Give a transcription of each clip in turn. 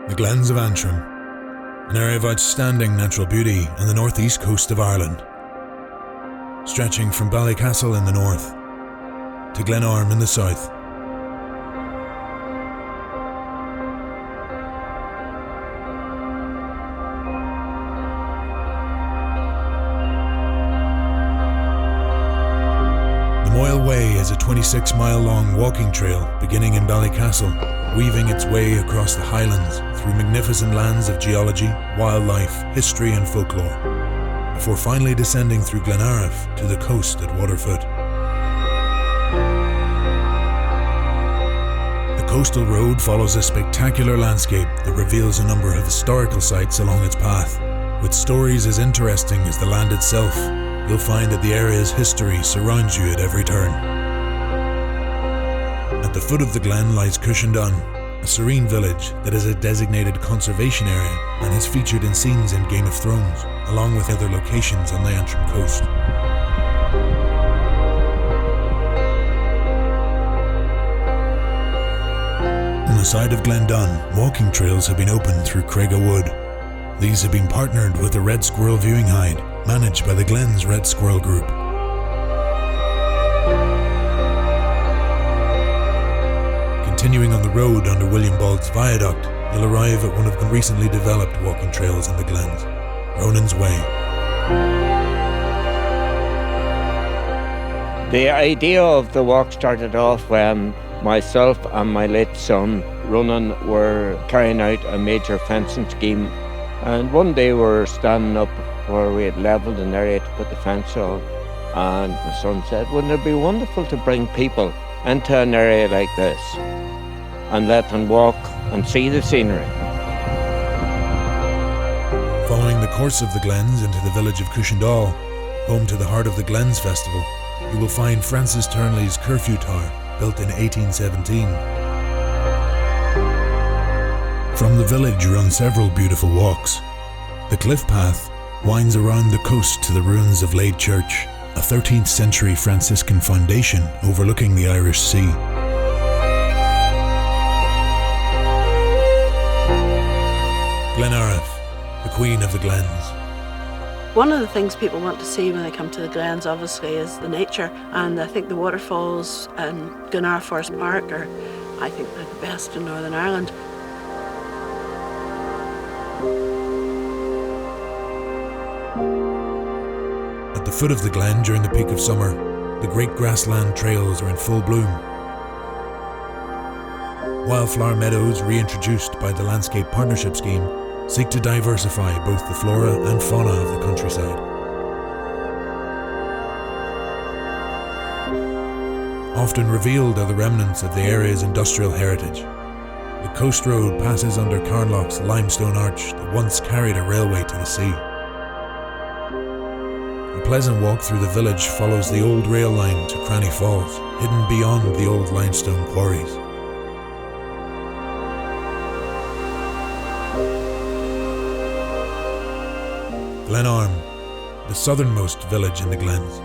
The Glens of Antrim, an area of outstanding natural beauty on the northeast coast of Ireland, stretching from Ballycastle in the north to Glenarm in the south. The Moyle Way is a 26-mile-long walking trail beginning in Ballycastle, weaving its way across the highlands through magnificent lands of geology, wildlife, history and folklore, before finally descending through Glenarm to the coast at Waterfoot. The coastal road follows a spectacular landscape that reveals a number of historical sites along its path. With stories as interesting as the land itself, you'll find that the area's history surrounds you at every turn. At the foot of the glen lies Cushendun, a serene village that is a designated conservation area and is featured in scenes in Game of Thrones, along with other locations on the Antrim coast. On the side of Glendun, walking trails have been opened through Creggah Wood. These have been partnered with the Red Squirrel Viewing Hide, managed by the Glens Red Squirrel Group. Continuing on the road under William Bald's Viaduct, you'll arrive at one of the recently developed walking trails in the Glens, Ronan's Way. The idea of the walk started off when myself and my late son, Ronan, were carrying out a major fencing scheme. And one day we were standing up where we had levelled an area to put the fence on, and my son said, wouldn't it be wonderful to bring people into an area like this and let them walk and see the scenery? Following the course of the Glens into the village of Cushendall, home to the Heart of the Glens festival, you will find Francis Turnley's Curfew Tower, built in 1817. From the village run several beautiful walks. The cliff path winds around the coast to the ruins of Lade Church, a 13th century Franciscan foundation overlooking the Irish Sea. Glenarm, the Queen of the Glens. One of the things people want to see when they come to the Glens, obviously, is the nature, and I think the waterfalls and Glenarm Forest Park are, I think, the best in Northern Ireland. At the foot of the glen during the peak of summer, the great grassland trails are in full bloom. Wildflower meadows, reintroduced by the Landscape Partnership Scheme, seek to diversify both the flora and fauna of the countryside. Often revealed are the remnants of the area's industrial heritage. The coast road passes under Carnlought's limestone arch that once carried a railway to the sea. A pleasant walk through the village follows the old rail line to Cranny Falls, hidden beyond the old limestone quarries. Glenarm, the southernmost village in the Glens.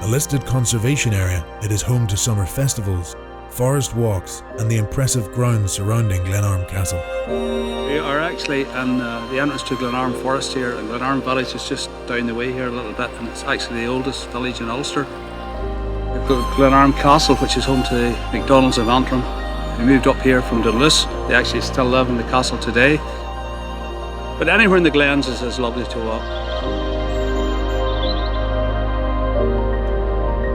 A listed conservation area, it is home to summer festivals, forest walks and the impressive grounds surrounding Glenarm Castle. We are actually in the entrance to Glenarm Forest here, and Glenarm Village is just down the way here a little bit, and it's actually the oldest village in Ulster. We've got Glenarm Castle, which is home to the McDonald's of Antrim. They moved up here from Duluth. They actually still live in the castle today. But anywhere in the Glens is lovely to walk.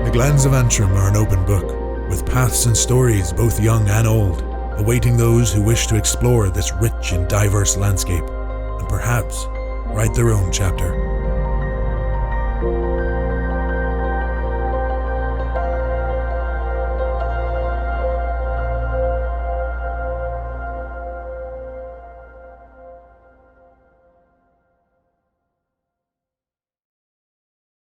The Glens of Antrim are an open book, with paths and stories both young and old, awaiting those who wish to explore this rich and diverse landscape, and perhaps write their own chapter.